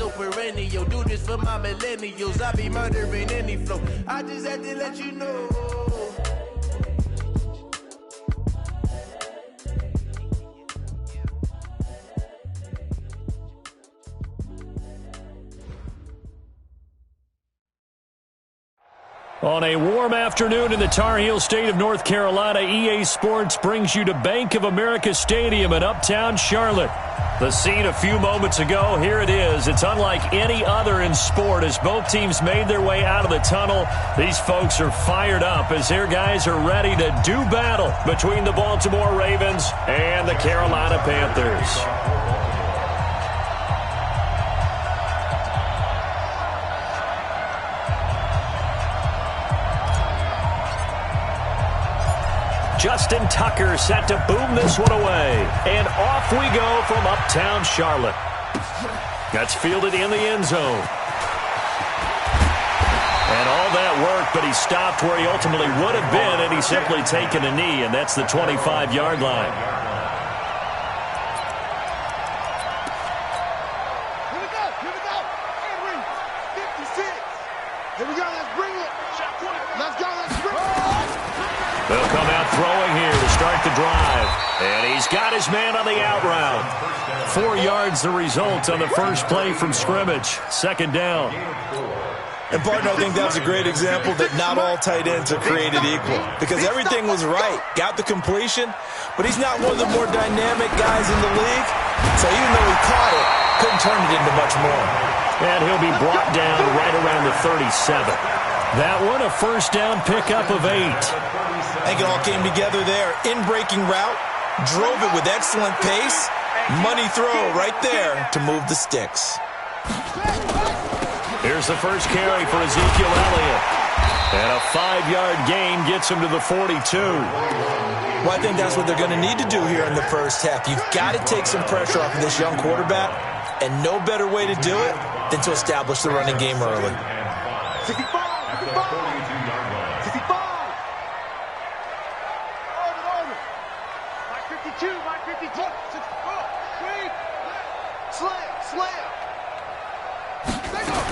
so perennial. Do this for my millennials. I be murdering any flow. I just had to let you know. On a warm afternoon in the Tar Heel state of North Carolina, EA Sports brings you to Bank of America Stadium in uptown Charlotte. The scene a few moments ago, here it is. It's unlike any other in sport as both teams made their way out of the tunnel. These folks are fired up as their guys are ready to do battle between the Baltimore Ravens and the Carolina Panthers. Justin Tucker set to boom this one away. And off we go from uptown Charlotte. That's fielded in the end zone. And all that work, but he stopped where he ultimately would have been, and he's simply taken a knee, and that's the 25-yard line. Here we go. Henry, 56. Here we go, let's bring it. Let's go, let's bring it. They'll come out throwing here to start the drive. And he's got his man on the out route. 4 yards the result on the first play from scrimmage. Second down. And, partner, I think that was a great example that not all tight ends are created equal. Because everything was right. Got the completion, but he's not one of the more dynamic guys in the league. So even though he caught it, couldn't turn it into much more. And he'll be brought down right around the 37. That one, a first down pickup of 8. I think it all came together there. In-breaking route, drove it with excellent pace. Money throw right there to move the sticks. Here's the first carry for Ezekiel Elliott. And a 5-yard gain gets him to the 42. Well, I think that's what they're going to need to do here in the first half. You've got to take some pressure off of this young quarterback, and no better way to do it than to establish the running game early. 65.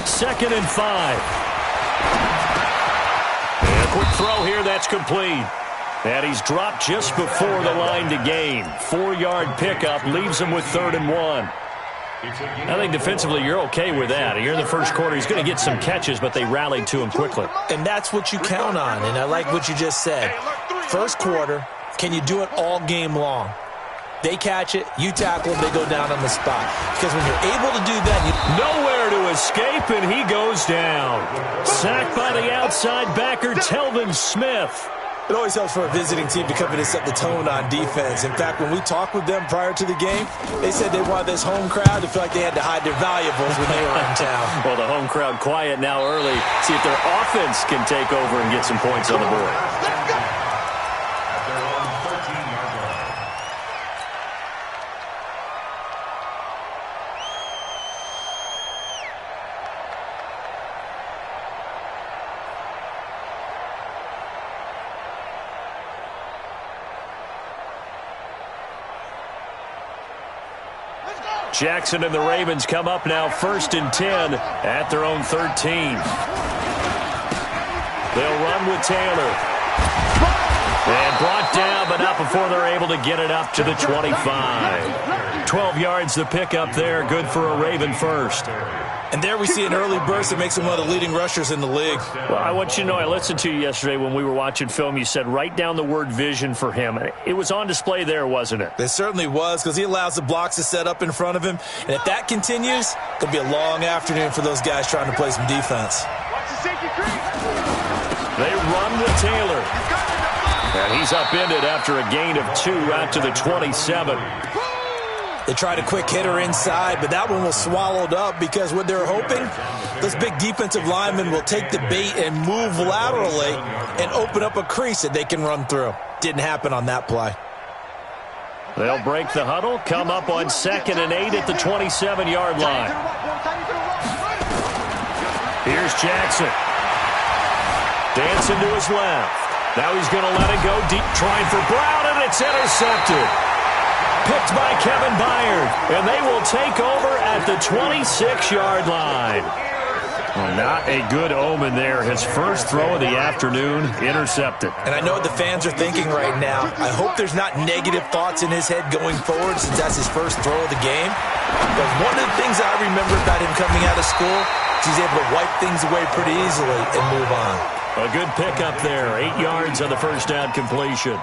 Second and 5. And a quick throw here, that's complete. And he's dropped just before the line to gain. 4-yard pickup leaves him with 3rd and 1. I think defensively you're okay with that. Here in the first quarter, he's going to get some catches, but they rallied to him quickly. And that's what you count on, and I like what you just said. First quarter, can you do it all game long? They catch it, you tackle, they go down on the spot. Because when you're able to do that, nowhere to escape, and he goes down. Sacked by the outside backer, Telvin Smith. It always helps for a visiting team to come in and set the tone on defense. In fact, when we talked with them prior to the game, they said they wanted this home crowd to feel like they had to hide their valuables when they were in town. Well, the home crowd quiet now early. See if their offense can take over and get some points on the board. Jackson and the Ravens come up now 1st and 10 at their own 13. They'll run with Taylor. And brought down, but not before they're able to get it up to the 25. 12 yards the pickup there, good for a Raven first. And there we see an early burst that makes him one of the leading rushers in the league. Well, I want you to know, I listened to you yesterday when we were watching film. You said write down the word vision for him. It was on display there, wasn't it? It certainly was, because he allows the blocks to set up in front of him. And if that continues, it'll be a long afternoon for those guys trying to play some defense. They run with Taylor. And he's upended after a gain of 2 out to the 27. They tried a quick hitter inside, but that one was swallowed up because what they're hoping, those big defensive linemen will take the bait and move laterally and open up a crease that they can run through. Didn't happen on that play. They'll break the huddle, come up on 2nd and 8 at the 27-yard line. Here's Jackson. Dancing to his left. Now he's going to let it go deep, trying for Brown, and it's intercepted. picked by Kevin Byard, and they will take over at the 26-yard line. Well, not a good omen there. His first throw of the afternoon intercepted. And I know what the fans are thinking right now. I hope there's not negative thoughts in his head going forward since that's his first throw of the game. But one of the things I remember about him coming out of school is he's able to wipe things away pretty easily and move on. A good pickup there. 8 yards on the first down completion.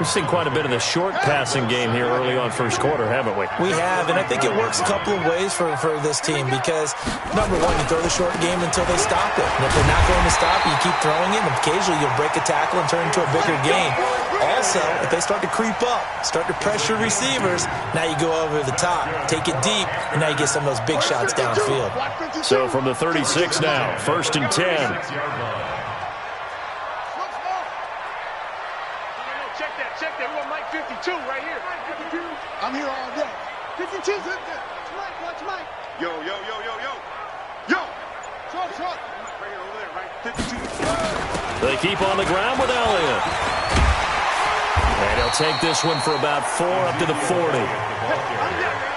We've seen quite a bit of the short passing game here early on first quarter, haven't we? We have, and I think it works a couple of ways for this team because, number one, you throw the short game until they stop it. And if they're not going to stop it, you keep throwing it, and occasionally you'll break a tackle and turn it into a bigger game. Also, if they start to creep up, start to pressure receivers, now you go over the top, take it deep, and now you get some of those big shots downfield. So from the 36 now, 1st and 10. Check that. We want Mike 52 right here. I'm here all day. 52. Watch Mike. Yo. Short. Right here, over there, right? 52. They keep on the ground with Elliott. And he'll take this one for about 4 up to the 40.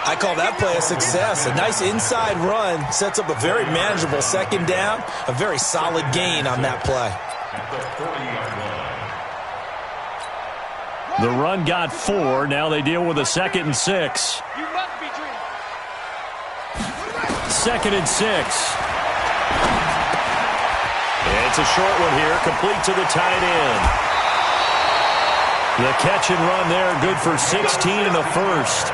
I call that play a success. A nice inside run sets up a very manageable second down. A very solid gain on that play. The run got 4. Now they deal with a 2nd and 6. You must be dreaming. 2nd and 6. It's a short one here, complete to the tight end. The catch and run there, good for 16 and a first.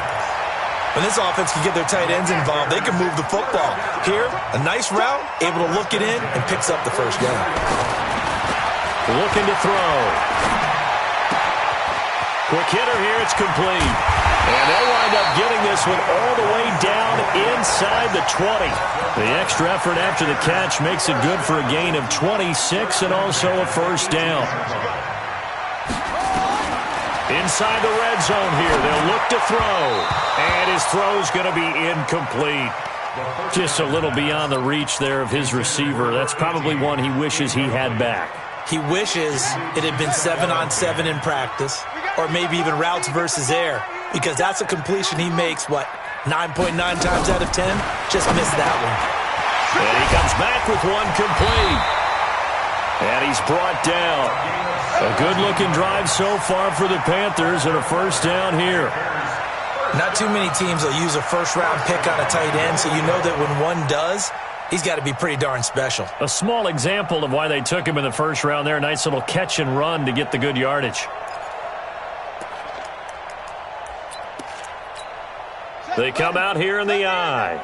When this offense can get their tight ends involved, they can move the football. Here, a nice route, able to look it in, and picks up the first down. Looking to throw. Quick hitter here, it's complete. And they'll wind up getting this one all the way down inside the 20. The extra effort after the catch makes it good for a gain of 26 and also a first down. Inside the red zone here, they'll look to throw. And his throw's going to be incomplete. Just a little beyond the reach there of his receiver. That's probably one he wishes he had back. He wishes it had been 7-on-7 in practice, or maybe even routes versus air, because that's a completion he makes, 9.9 times out of 10? Just missed that one. And he comes back with one complete. And he's brought down. A good-looking drive so far for the Panthers and a first down here. Not too many teams will use a first-round pick on a tight end, so you know that when one does, he's got to be pretty darn special. A small example of why they took him in the first round there. Nice little catch and run to get the good yardage. They come out here in the eye.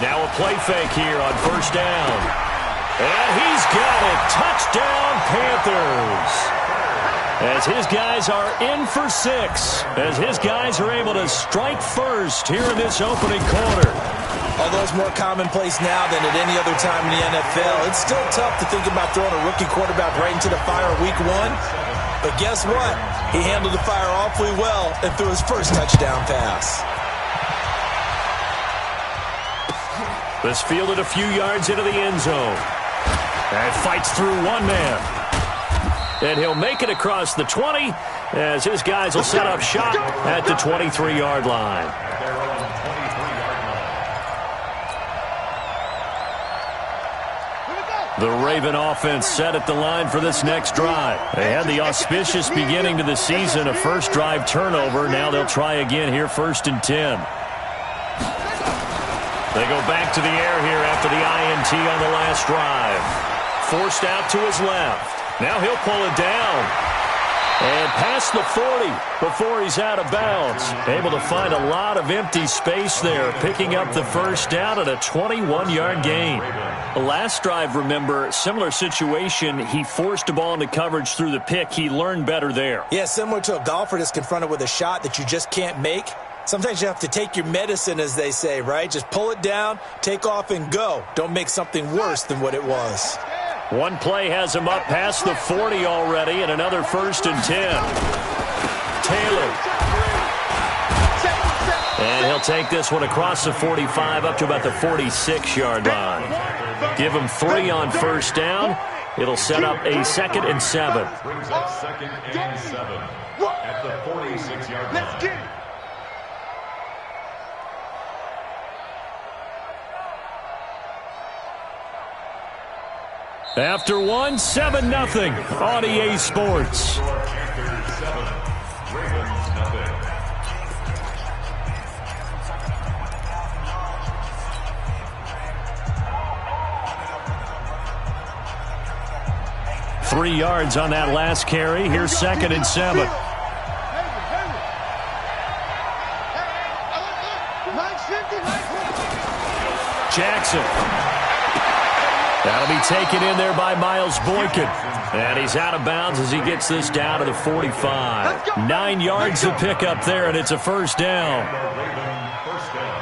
Now a play fake here on first down. And he's got it. Touchdown, Panthers. As his guys are in for 6. As his guys are able to strike first here in this opening quarter. Although it's more commonplace now than at any other time in the NFL, it's still tough to think about throwing a rookie quarterback right into the fire week 1. But guess what? He handled the fire awfully well and threw his first touchdown pass. This fielded a few yards into the end zone. And fights through one man. And he'll make it across the 20 as his guys will set up shop at the 23-yard line. The Raven offense set at the line for this next drive. They had the auspicious beginning to the season, a first drive turnover. Now they'll try again here, 1st and 10. They go back to the air here after the INT on the last drive. Forced out to his left. Now he'll pull it down. And past the 40 before he's out of bounds. Able to find a lot of empty space there, picking up the first down at a 21-yard gain. The last drive, remember, similar situation. He forced a ball into coverage through the pick. He learned better there. Yeah, similar to a golfer that's confronted with a shot that you just can't make. Sometimes you have to take your medicine, as they say, right? Just pull it down, take off, and go. Don't make something worse than what it was. One play has him up past the 40 already, and another 1st and 10. Taylor. And he'll take this one across the 45 up to about the 46-yard line. Give him 3 on first down, It'll set up a 2nd and 7. Brings up 2nd and 7 at the 46-yard line. Let's get it. After 1, 7-0 on EA Sports. Panthers 7, Ravens nothing. Three yards on that last carry. Here's 2nd and 7. Jackson. That'll be taken in there by Miles Boykin. And he's out of bounds as he gets this down to the 45. 9 yards to pick up there, and it's a first down. First down.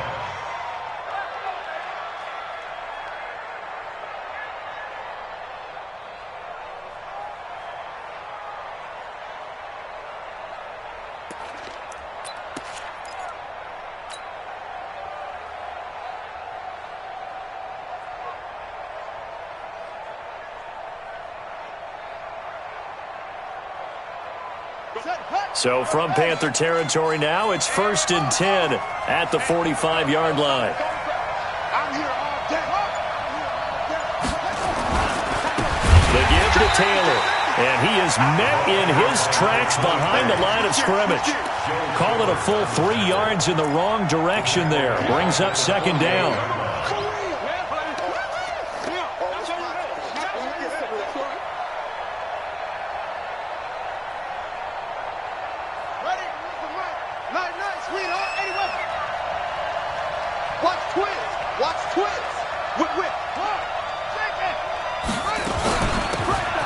So from Panther territory now, it's 1st and 10 at the 45-yard line. I'm here all day. The give to Taylor, and he is met in his tracks behind the line of scrimmage. Call it a full 3 yards in the wrong direction there. Brings up 2nd down.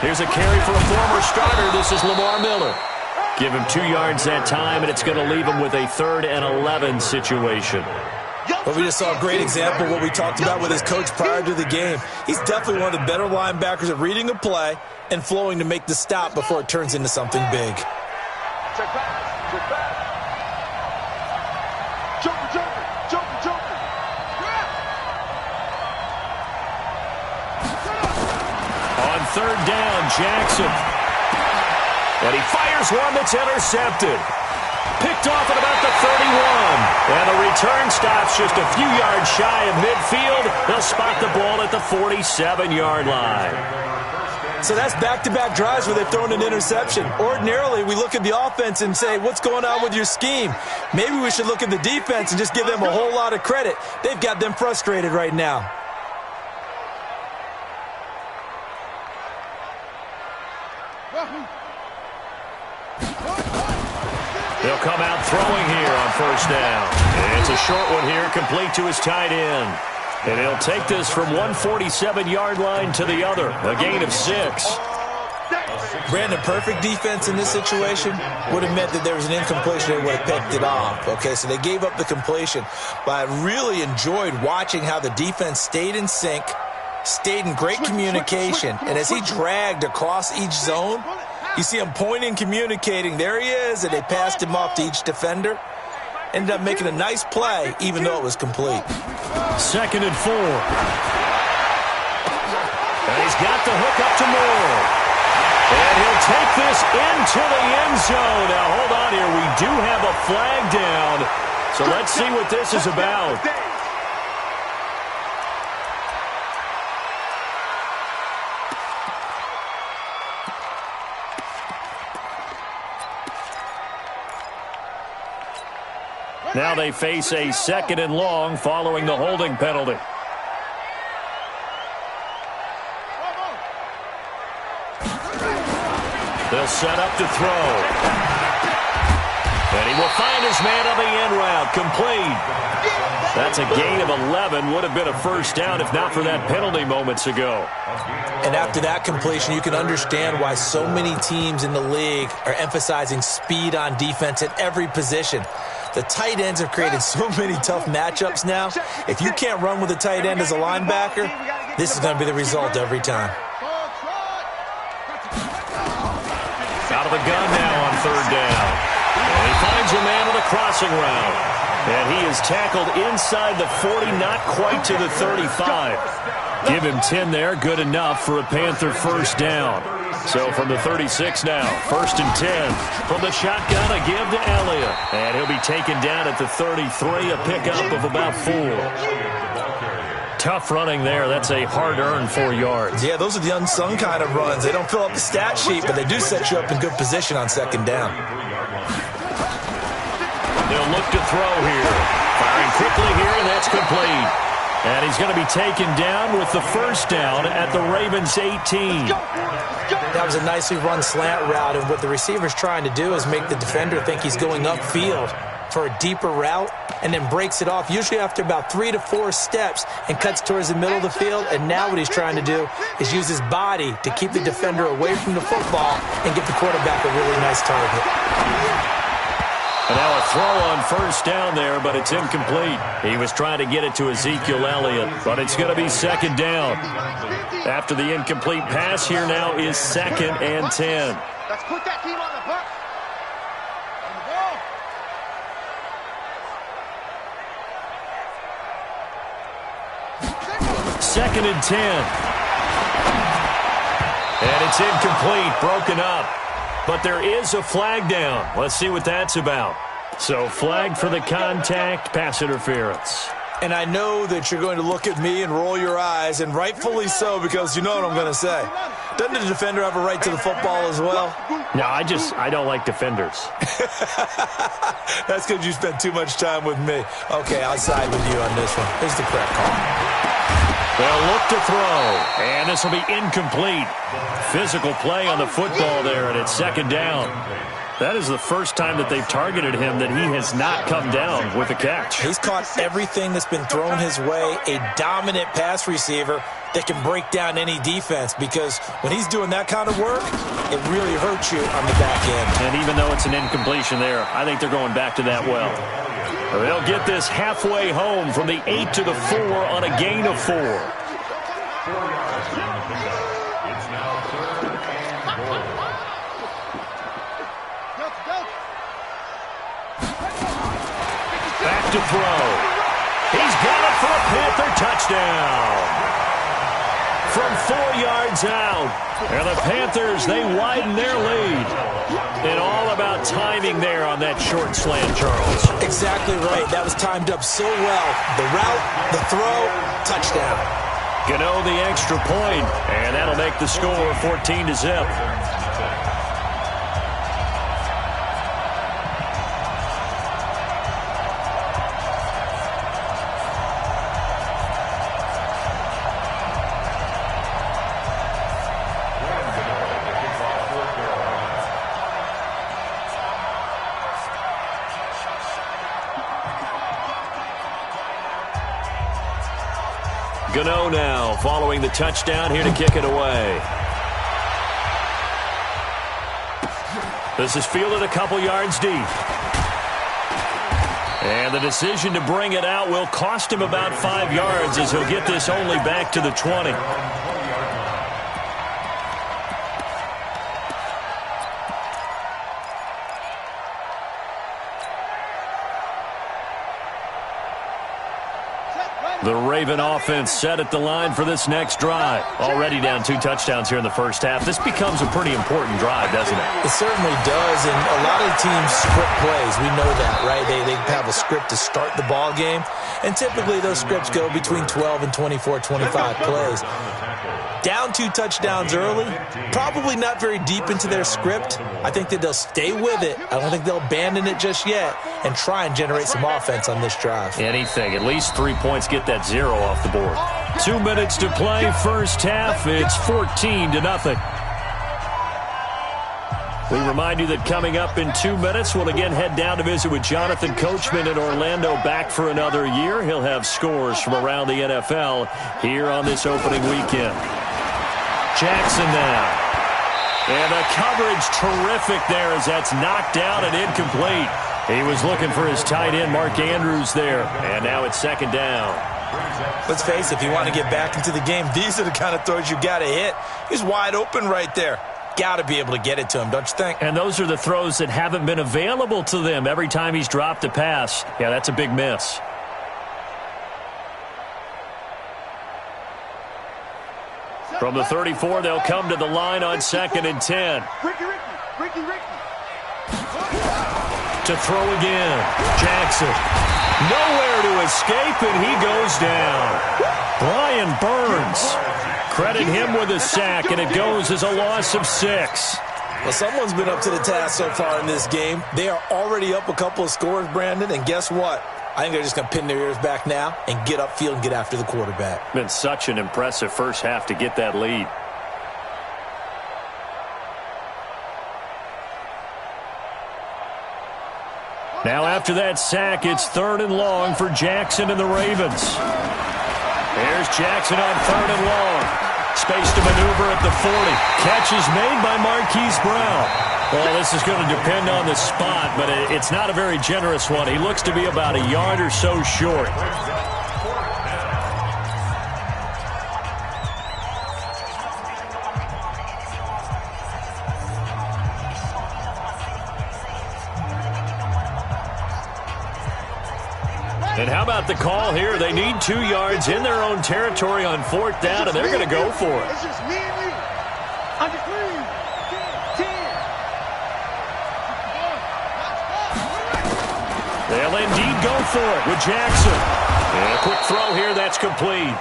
Here's a carry for a former starter. This is Lamar Miller. Give him 2 yards that time, and it's going to leave him with a 3rd and 11 situation. But we just saw a great example of what we talked about with his coach prior to the game. He's definitely one of the better linebackers at reading a play and flowing to make the stop before it turns into something big. Check back. Joker. On 3rd down, Jackson. And he fires one that's intercepted. Picked off at about the 31. And the return stops just a few yards shy of midfield. They'll spot the ball at the 47-yard line. So that's back-to-back drives where they've thrown an interception. Ordinarily, we look at the offense and say, what's going on with your scheme? Maybe we should look at the defense and just give them a whole lot of credit. They've got them frustrated right now. They'll come out throwing here on 1st down. And it's a short one here, complete to his tight end. And he'll take this from 147-yard line to the other, a gain of 6. Brandon, perfect defense in this situation would have meant that there was an incompletion. They would have picked it off. Okay, so they gave up the completion. But I really enjoyed watching how the defense stayed in sync, stayed in great communication. And as he dragged across each zone, you see him pointing, communicating. There he is, and they passed him off to each defender. Ended up making a nice play, even though it was complete. 2nd and 4. And he's got the hook up to Moore. And he'll take this into the end zone. Now, hold on here. We do have a flag down. So let's see what this is about. Now they face a 2nd and long following the holding penalty. They'll set up to throw. And he will find his man on the end route. Complete. That's a gain of 11. Would have been a first down if not for that penalty moments ago. And after that completion, you can understand why so many teams in the league are emphasizing speed on defense at every position. The tight ends have created so many tough matchups now. If you can't run with a tight end as a linebacker, this is going to be the result every time. Out of the gun now on 3rd down. And he finds a man with a crossing route. And he is tackled inside the 40, not quite to the 35. Give him 10 there, good enough for a Panther first down. So from the 36 now, 1st and 10. From the shotgun, a give to Elliott. And he'll be taken down at the 33, a pickup of about 4. Tough running there. That's a hard-earned 4 yards. Yeah, those are the unsung kind of runs. They don't fill up the stat sheet, but they do set you up in good position on 2nd down. They'll look to throw here. Firing quickly here, and that's complete. And he's going to be taken down with the first down at the Ravens' 18. That was a nicely run slant route, and what the receiver's trying to do is make the defender think he's going upfield for a deeper route and then breaks it off, usually after about 3 to 4 steps, and cuts towards the middle of the field. And now what he's trying to do is use his body to keep the defender away from the football and get the quarterback a really nice target. And now a throw on first down there, but it's incomplete. He was trying to get it to Ezekiel Elliott, but it's going to be 2nd down. After the incomplete pass, here now is 2nd and 10. Let's put that team on the buck. 2nd and 10. And it's incomplete, broken up. But there is a flag down. Let's see what that's about. So flag for the contact, pass interference. And I know that you're going to look at me and roll your eyes, and rightfully so, because you know what I'm going to say. Doesn't the defender have a right to the football as well? No, I don't like defenders. That's because you spent too much time with me. Okay, I'll side with you on this one. Here's the correct call. They'll look to throw, and this will be incomplete. Physical play on the football there, and it's 2nd down. That is the first time that they've targeted him that he has not come down with a catch. He's caught everything that's been thrown his way, a dominant pass receiver that can break down any defense, because when he's doing that kind of work, it really hurts you on the back end. And even though it's an incompletion there, I think they're going back to that well. They'll get this halfway home from the 8 to the 4 on a gain of 4. 4 yards on the pickup. It's now 3rd and goal. Back to throw. He's got it for a Panther touchdown. From 4 yards out. And the Panthers, they widen their lead. And all about timing there on that short slant, Charles. Exactly right. That was timed up so well. The route, the throw, touchdown. Gano the extra point, and that'll make the score 14-0. Gano now following the touchdown, here to kick it away. This is fielded a couple yards deep. And the decision to bring it out will cost him about 5 yards, as he'll get this only back to the 20. The Raven offense set at the line for this next drive. Already down 2 touchdowns here in the first half. This becomes a pretty important drive, doesn't it? It certainly does, and a lot of teams script plays. We know that, right? They have a script to start the ball game, and typically those scripts go between 12 and 24, 25 plays. Down 2 touchdowns early, probably not very deep into their script. I think that they'll stay with it. I don't think they'll abandon it just yet and try and generate some offense on this drive. Anything. At least 3 points, get that 0 off the board. 2 minutes to play, first half. It's 14-0. We remind you that coming up in 2 minutes, we'll again head down to visit with Jonathan Coachman in Orlando, back for another year. He'll have scores from around the NFL here on this opening weekend. Jackson now. And the coverage terrific there as that's knocked down and incomplete. He was looking for his tight end, Mark Andrews, there. And now it's 2nd down. Let's face it, if you want to get back into the game, these are the kind of throws you got to hit. He's wide open right there. got to be able to get it to him, don't you think? And those are the throws that haven't been available to them every time he's dropped a pass. Yeah, that's a big miss. From the 34, they'll come to the line on 2nd and 10. Ricky. To throw again. Jackson. Nowhere to escape, and he goes down. Brian Burns. Credit him with a sack, and it goes as a loss of 6. Well, someone's been up to the task so far in this game. They are already up a couple of scores, Brandon, and guess what? I think they're just going to pin their ears back now and get upfield and get after the quarterback. Been such an impressive first half to get that lead. Now after that sack, it's 3rd and long for Jackson and the Ravens. There's Jackson on 3rd and long. Space to maneuver at the 40. Catch is made by Marquise Brown. Well, this is going to depend on the spot, but it's not a very generous one. He looks to be about a yard or so short. And how about the call here? They need 2 yards in their own territory on 4th down, and they're going to go for it. It's just me and you. Under 10. They'll indeed go for it with Jackson. And a quick throw here, that's complete.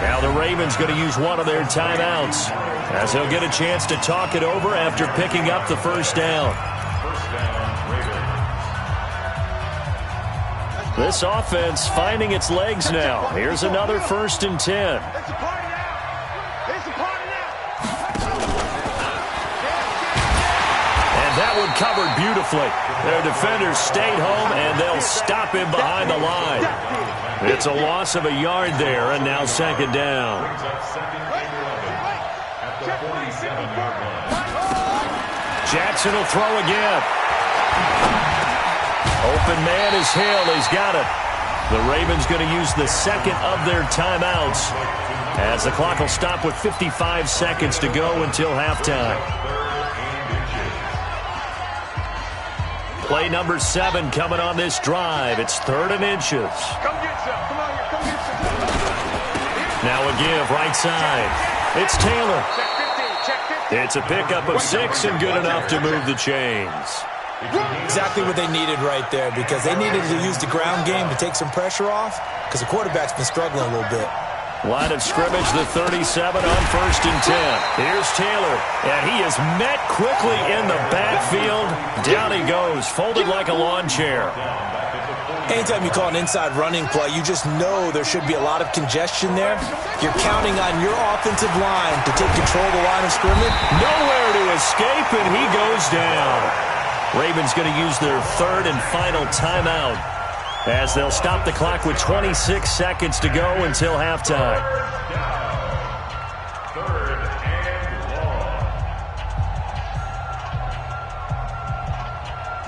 Now the Ravens going to use one of their timeouts as they'll get a chance to talk it over after picking up the first down. This offense finding its legs now. Here's another 1st and 10. It's a party now. It's a party now. And that one covered beautifully. Their defenders stayed home, and they'll stop him behind the line. It's a loss of a yard there, and now 2nd down. Jackson will throw again. Open man is Hill. He's got it. The Ravens going to use the 2nd of their timeouts as the clock will stop with 55 seconds to go until halftime. Play number 7 coming on this drive. It's 3rd and inches. Come get some. Come on here. Come get some. Now a give right side. It's Taylor. Check 15. It's a pickup of 6 and good enough to move the chains. Exactly what they needed right there, because they needed to use the ground game to take some pressure off, because the quarterback's been struggling a little bit. Line of scrimmage, the 37 on 1st and 10. Here's Taylor, and he is met quickly in the backfield. Down he goes, folded like a lawn chair. Anytime you call an inside running play, you just know there should be a lot of congestion there. You're counting on your offensive line to take control of the line of scrimmage. Nowhere to escape, and he goes down. Ravens going to use their 3rd and final timeout as they'll stop the clock with 26 seconds to go until halftime. 3rd and long.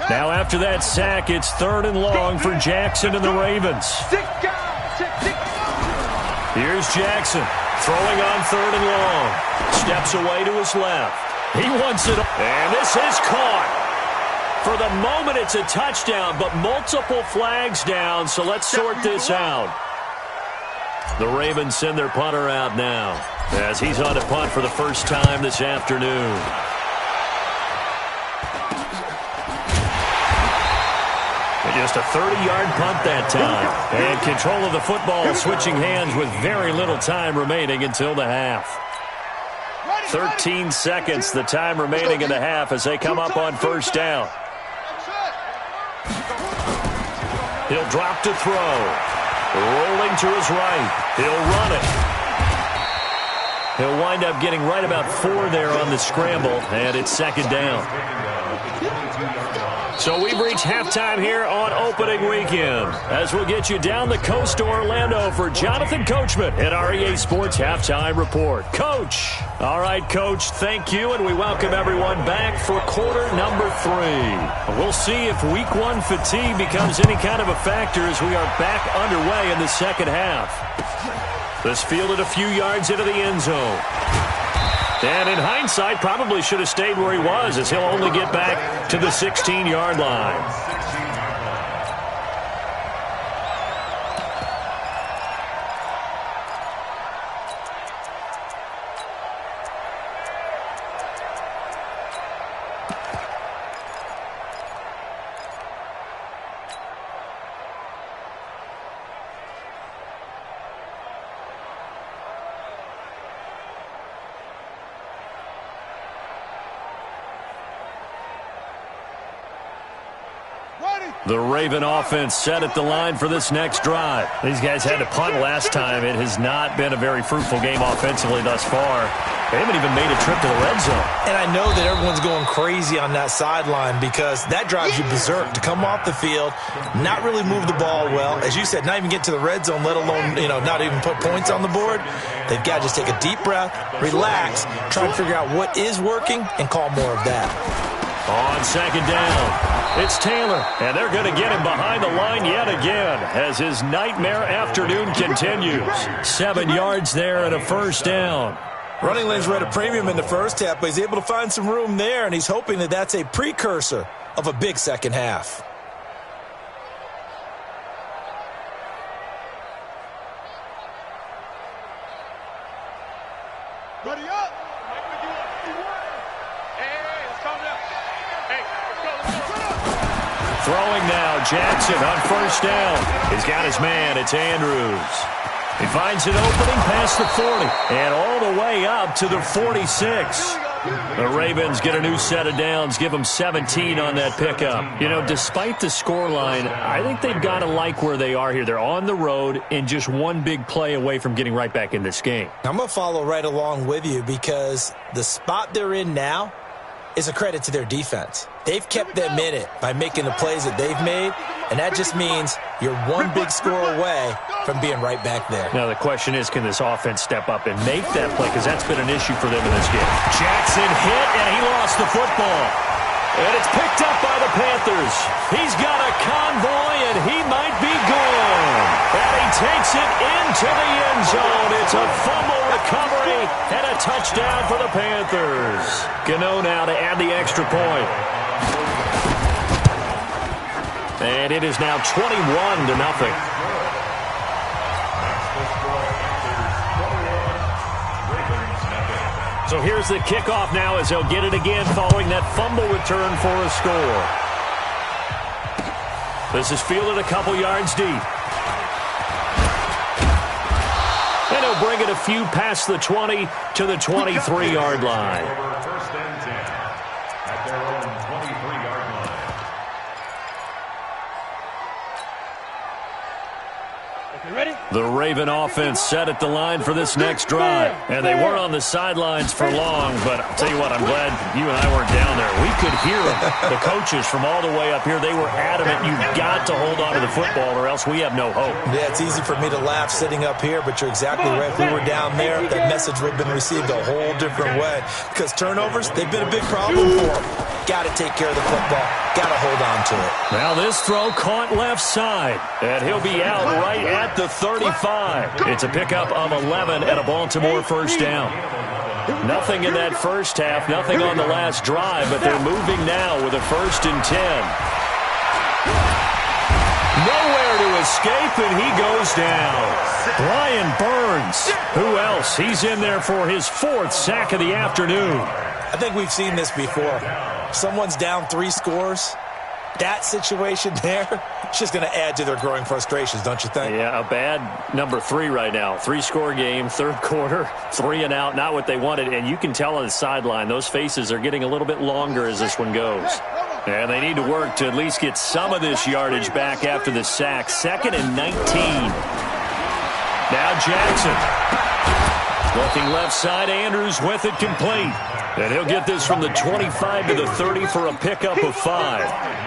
Now after that sack, it's 3rd and long for Jackson and the Ravens. Here's Jackson throwing on 3rd and long. Steps away to his left. He wants it, and this is caught. For the moment, it's a touchdown, but multiple flags down, so let's sort this out. The Ravens send their punter out now as he's on to punt for the first time this afternoon. Just a 30-yard punt that time. And control of the football switching hands with very little time remaining until the half. 13 seconds, the time remaining in the half as they come up on 1st down. He'll drop to throw. Rolling to his right. He'll run it. He'll wind up getting right about 4 there on the scramble, and it's 2nd down. So we've reached halftime here on opening weekend as we'll get you down the coast to Orlando for Jonathan Coachman at our EA Sports Halftime Report. Coach. All right, Coach, thank you, and we welcome everyone back for quarter number 3. We'll see if week 1 fatigue becomes any kind of a factor as we are back underway in the second half. This fielded a few yards into the end zone. And in hindsight, probably should have stayed where he was, as he'll only get back to the 16-yard line. The Raven offense set at the line for this next drive. These guys had to punt last time. It has not been a very fruitful game offensively thus far. They haven't even made a trip to the red zone. And I know that everyone's going crazy on that sideline because that drives you berserk to come off the field, not really move the ball well. As you said, not even get to the red zone, let alone, not even put points on the board. They've got to just take a deep breath, relax, try and figure out what is working, and call more of that. On second down, it's Taylor, and they're going to get him behind the line yet again as his nightmare afternoon continues. 7 yards there and a first down. Running lanes were at a premium in the first half, but he's able to find some room there, and he's hoping that that's a precursor of a big second half. Ready up. Throwing now, Jackson on first down. He's got his man, it's Andrews. He finds an opening past the 40 and all the way up to the 46. The Ravens get a new set of downs, give them 17 on that pickup. Despite the scoreline, I think they've got to like where they are here. They're on the road and just one big play away from getting right back in this game. I'm going to follow right along with you because the spot they're in now is a credit to their defense. They've kept them in it by making the plays that they've made, and that just means you're one big score away from being right back there. Now the question is, can this offense step up and make that play? Because that's been an issue for them in this game. Jackson hit, and he lost the football. And it's picked up by the Panthers. He's got a convoy, and he might be gone. And he takes it into the end zone. It's a fumble recovery and a touchdown for the Panthers. Gano now to add the extra point. And it is now 21-0. So here's the kickoff now as they'll get it again following that fumble return for a score. This is fielded a couple yards deep. And he'll bring it a few past the 20 to the 23-yard line. First and 10 at their own 23-yard line. Ready? The Raven offense set at the line for this next drive. And they weren't on the sidelines for long, but I'll tell you what, I'm glad you and I weren't down there. We could hear them. The coaches from all the way up here, they were adamant, you've got to hold on to the football or else we have no hope. Yeah, it's easy for me to laugh sitting up here, but you're exactly right. If we were down there, that message would have been received a whole different way. Because turnovers, they've been a big problem for them. Got to take care of the football. Got to hold on to it. Now this throw caught left side, and he'll be out right at the 35. It's a pickup of 11 and a Baltimore first down. Nothing in that first half, nothing on the last drive, but they're moving now with a 1st and 10. Nowhere to escape, and he goes down. Brian Burns. Who else? He's in there for his 4th sack of the afternoon. I think we've seen this before. Someone's down 3 scores. That situation there, it's just going to add to their growing frustrations, don't you think? Yeah, a bad number 3 right now. 3-score game, 3rd quarter, 3 and out, not what they wanted. And you can tell on the sideline, those faces are getting a little bit longer as this one goes. And they need to work to at least get some of this yardage back after the sack. 2nd and 19. Now Jackson. Looking left side, Andrews with it complete. And he'll get this from the 25 to the 30 for a pickup of 5.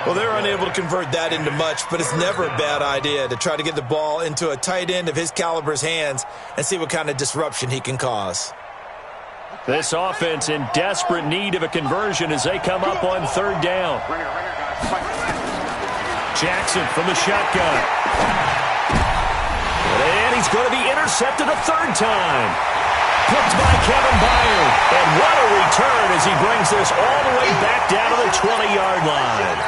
Well, they're unable to convert that into much, but it's never a bad idea to try to get the ball into a tight end of his caliber's hands and see what kind of disruption he can cause. This offense in desperate need of a conversion as they come up on 3rd down. Jackson from the shotgun. And he's going to be intercepted a 3rd time. picked by Kevin Byard. And what a return as he brings this all the way back down to the 20-yard line.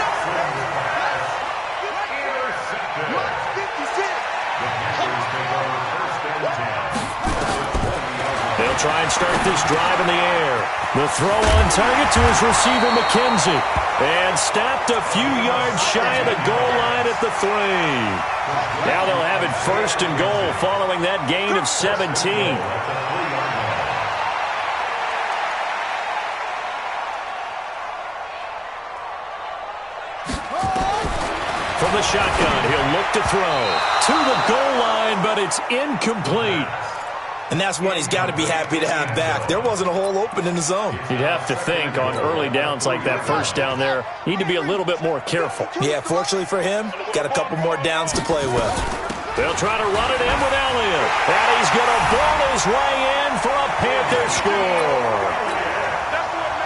They'll try and start this drive in the air. The throw on target to his receiver, McKenzie. And stopped a few yards shy of the goal line at the 3. Now they'll have it 1st and goal following that gain of 17. From the shotgun, he'll look to throw. To the goal line, but it's incomplete. And that's one he's got to be happy to have back. There wasn't a hole open in the zone. You'd have to think on early downs like that first down there, need to be a little bit more careful. Yeah, fortunately for him, got a couple more downs to play with. They'll try to run it in with Elliott. And he's going to ball his way in for a Panther score.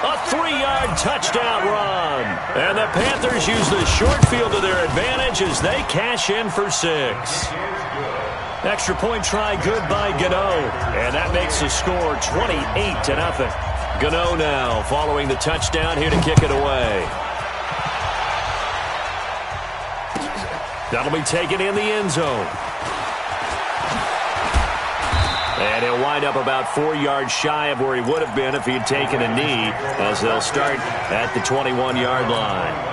A 3-yard touchdown run. And the Panthers use the short field to their advantage as they cash in for 6. Extra point try good by Gano. And that makes the score 28-0. Gano now following the touchdown here to kick it away. That'll be taken in the end zone. And he'll wind up about 4 yards shy of where he would have been if he had taken a knee, as they'll start at the 21-yard line.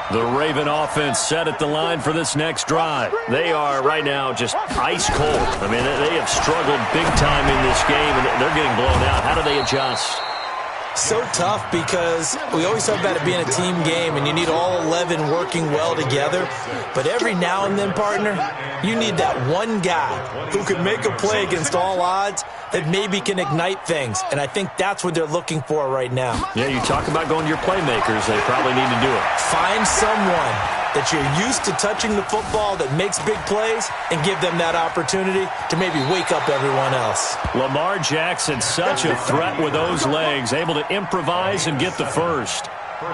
The Raven offense set at the line for this next drive. They are right now just ice cold. I mean, they have struggled big time in this game, and they're getting blown out. How do they adjust? So tough because we always talk about it being a team game and you need all 11 working well together. But every now and then, partner, you need that one guy who can make a play against all odds that maybe can ignite things. And I think that's what they're looking for right now. Yeah, you talk about going to your playmakers. They probably need to do it. Find someone that you're used to touching the football that makes big plays and give them that opportunity to maybe wake up everyone else. Lamar Jackson, such a threat with those legs, able to improvise and get the first.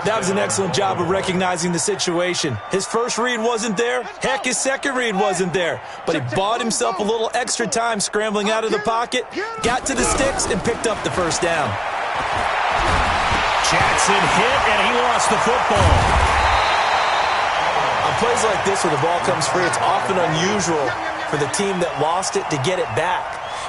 That was an excellent job of recognizing the situation. His first read wasn't there. Heck, his second read wasn't there. But he bought himself a little extra time scrambling out of the pocket, got to the sticks, and picked up the first down. Jackson hit, and he lost the football. On plays like this where the ball comes free, it's often unusual for the team that lost it to get it back.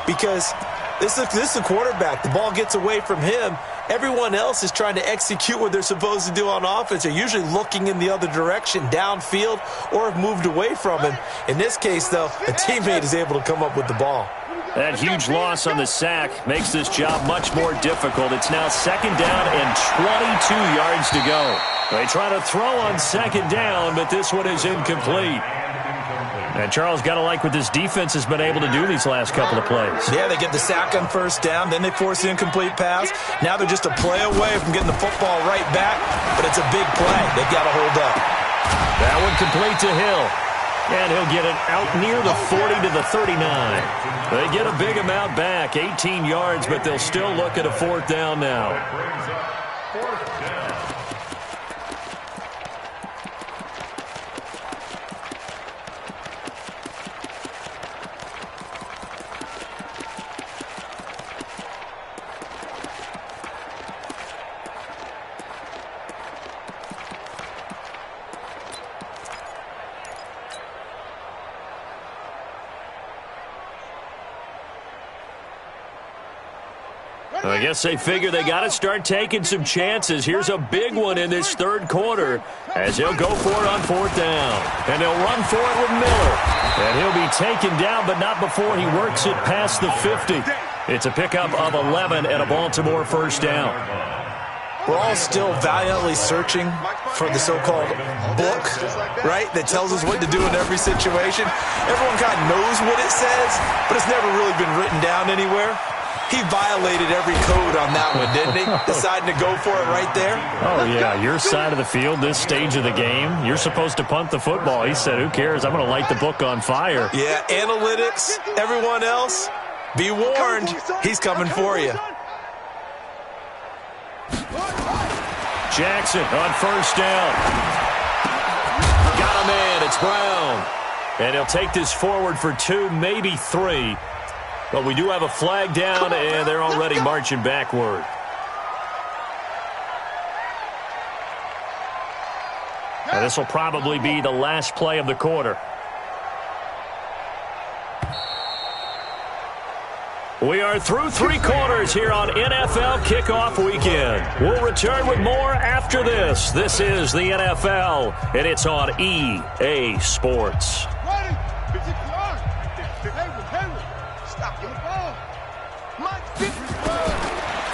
Because this is the quarterback. The ball gets away from him. Everyone else is trying to execute what they're supposed to do on offense. They're usually looking in the other direction, downfield, or have moved away from him. In this case, though, a teammate is able to come up with the ball. That huge loss on the sack makes this job much more difficult. It's now 2nd down and 22 yards to go. They try to throw on 2nd down, but this one is incomplete. And Charles, got to like what this defense has been able to do these last couple of plays. Yeah, they get the sack on 1st down, then they force the incomplete pass. Now they're just a play away from getting the football right back, but it's a big play. They've got to hold up. That one complete to Hill. And he'll get it out near the 40 to the 39. They get a big amount back, 18 yards, but they'll still look at a 4th down now. I guess they figure they got to start taking some chances. Here's a big one in this 3rd quarter as he'll go for it on 4th down. And they'll run for it with Miller. And he'll be taken down, but not before he works it past the 50. It's a pickup of 11 and a Baltimore 1st down. We're all still valiantly searching for the so-called book, right, that tells us what to do in every situation. Everyone kind of knows what it says, but it's never really been written down anywhere. He violated every code on that one, didn't he? Deciding to go for it right there. Oh, yeah, your side of the field, this stage of the game, you're supposed to punt the football. He said, who cares? I'm going to light the book on fire. Yeah, analytics, everyone else, be warned, he's coming for you. Jackson on 1st down. Got him in. It's Brown. And he'll take this forward for 2, maybe 3. But we do have a flag down, and they're already marching backward. And this will probably be the last play of the quarter. We are through 3 quarters here on NFL Kickoff Weekend. We'll return with more after this. This is the NFL, and it's on EA Sports.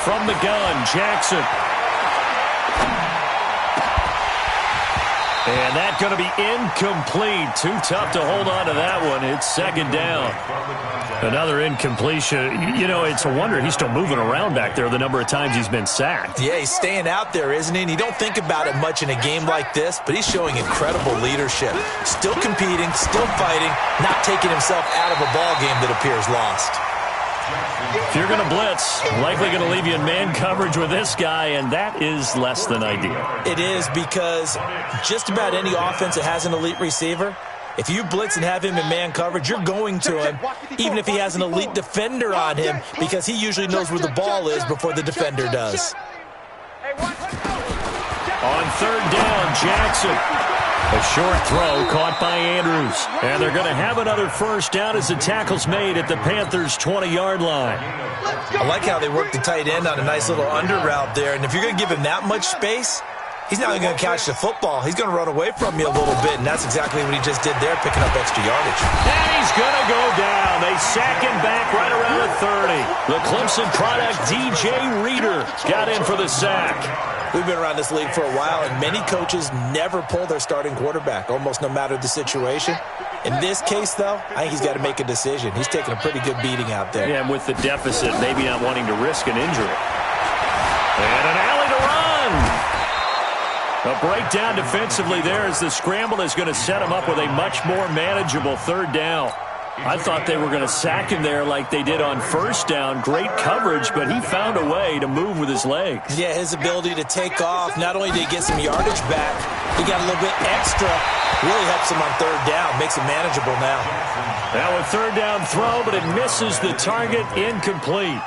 From the gun, Jackson. And that's going to be incomplete. Too tough to hold on to that one. It's second down. Another incompletion. You know, it's a wonder he's still moving around back there the number of times he's been sacked. Yeah, he's staying out there, isn't he? And you don't think about it much in a game like this, but he's showing incredible leadership. Still competing, still fighting, not taking himself out of a ball game that appears lost. If you're going to blitz, likely going to leave you in man coverage with this guy, and that is less than ideal. It is, because just about any offense that has an elite receiver, if you blitz and have him in man coverage, you're going to him, even if he has an elite defender on him, because he usually knows where the ball is before the defender does. On third down, Jackson. A short throw caught by Andrews. And they're going to have another first down as the tackle's made at the Panthers' 20-yard line. I like how they work the tight end on a nice little under route there. And if you're going to give him that much space, he's not only going to catch the football, he's going to run away from you a little bit. And that's exactly what he just did there, picking up extra yardage. And he's going to go down. They sack him back right around the 30. The Clemson product, DJ Reader, got in for the sack. We've been around this league for a while, and many coaches never pull their starting quarterback, almost no matter the situation. In this case, though, I think he's got to make a decision. He's taking a pretty good beating out there. Yeah, and with the deficit, maybe not wanting to risk an injury. And an alley to run. A breakdown defensively there as the scramble is going to set him up with a much more manageable third down. I thought they were going to sack him there like they did on first down. Great coverage, but he found a way to move with his legs. Yeah, his ability to take off, not only did he get some yardage back, he got a little bit extra. Really helps him on third down, makes it manageable now. Now a third down throw, but it misses the target, incomplete.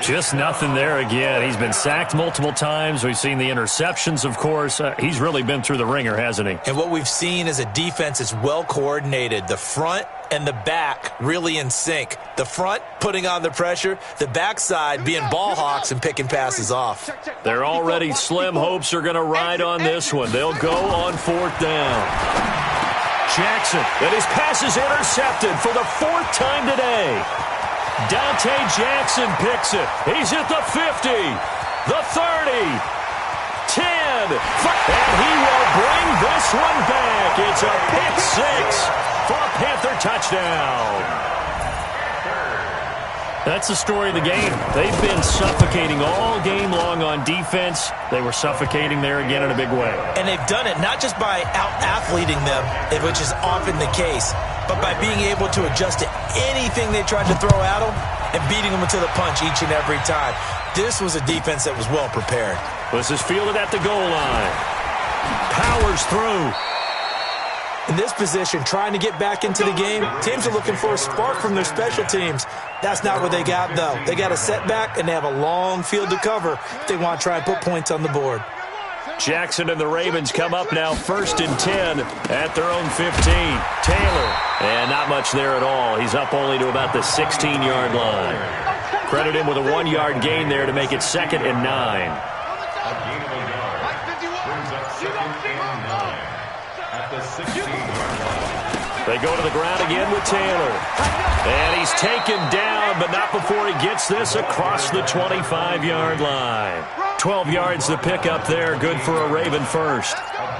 Just nothing there again. He's been sacked multiple times. We've seen the interceptions, of course. He's really been through the ringer, hasn't he? And what we've seen is a defense that's well coordinated. The front and the back really in sync. The front putting on the pressure, the backside being ball hawks and picking passes off. They're already slim hopes are going to ride on this one. They'll go on fourth down. Jackson, and his pass is intercepted for the 4th time today. Dante Jackson picks it. He's at the 50, the 30, 10, and he will bring this one back. It's a pick 6 for a Panther touchdown. That's the story of the game. They've been suffocating all game long on defense. They were suffocating there again in a big way. And they've done it not just by out-athleting them, which is often the case, but by being able to adjust to anything they tried to throw at them and beating them to the punch each and every time. This was a defense that was well prepared. This is fielded at the goal line. Powers through. In this position, trying to get back into the game, teams are looking for a spark from their special teams. That's not what they got, though. They got a setback, and they have a long field to cover if they want to try and put points on the board. Jackson and the Ravens come up now 1st and 10 at their own 15. Taylor, and not much there at all. He's up only to about the 16-yard line. Credit him with a 1-yard gain there to make it 2nd and 9. They go to the ground again with Taylor. And he's taken down, but not before he gets this across the 25-yard line. 12 yards to pick up there. Good for a Raven first.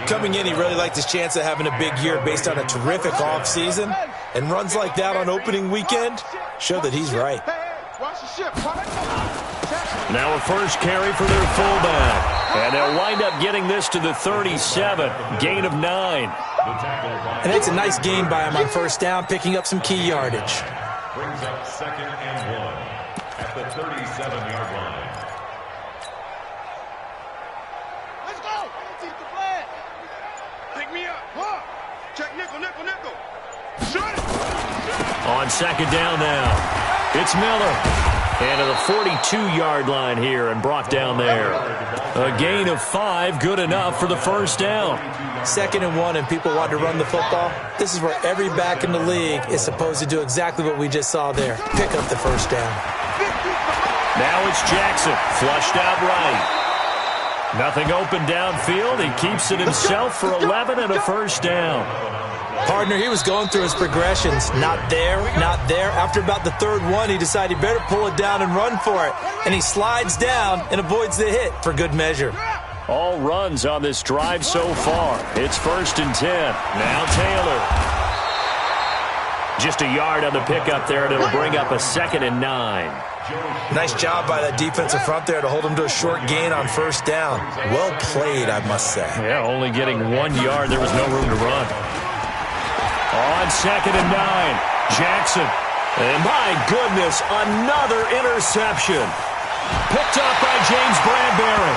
Coming in, he really liked his chance of having a big year based on a terrific offseason. And runs like that on opening weekend show that he's right. Now a first carry for their fullback. And they'll wind up getting this to the 37. Gain of 9. And it's a nice gain by him on first down, picking up some key yardage. Brings up 2nd and 1 at the 37-yard line. Let's go. Pick me up. Check nickel, nickel, nickel. On second down now, it's Miller. And to the 42-yard line here and brought down there. A gain of 5, good enough for the first down. 2nd and 1 and people want to run the football. This is where every back in the league is supposed to do exactly what we just saw there. Pick up the first down. Now it's Jackson, flushed out right. Nothing open downfield. He keeps it himself for 11 and a first down. Partner, he was going through his progressions. Not there, not there. After about the 3rd one, he decided he better pull it down and run for it. And he slides down and avoids the hit for good measure. All runs on this drive so far. It's 1st and 10. Now Taylor. Just a yard on the pickup there, and it'll bring up a 2nd and 9. Nice job by that defensive front there to hold him to a short gain on 1st down. Well played, I must say. Yeah, only getting 1 yard. There was no room to run. On 2nd and 9, Jackson. And my goodness, another interception. Picked up by James Bradbury.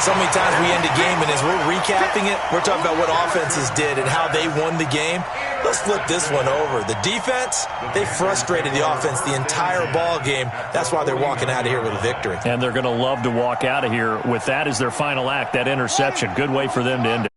So many times we end a game, and as we're recapping it, we're talking about what offenses did and how they won the game. Let's flip this one over. The defense, they frustrated the offense the entire ball game. That's why they're walking out of here with a victory. And they're going to love to walk out of here with that as their final act, that interception. Good way for them to end it.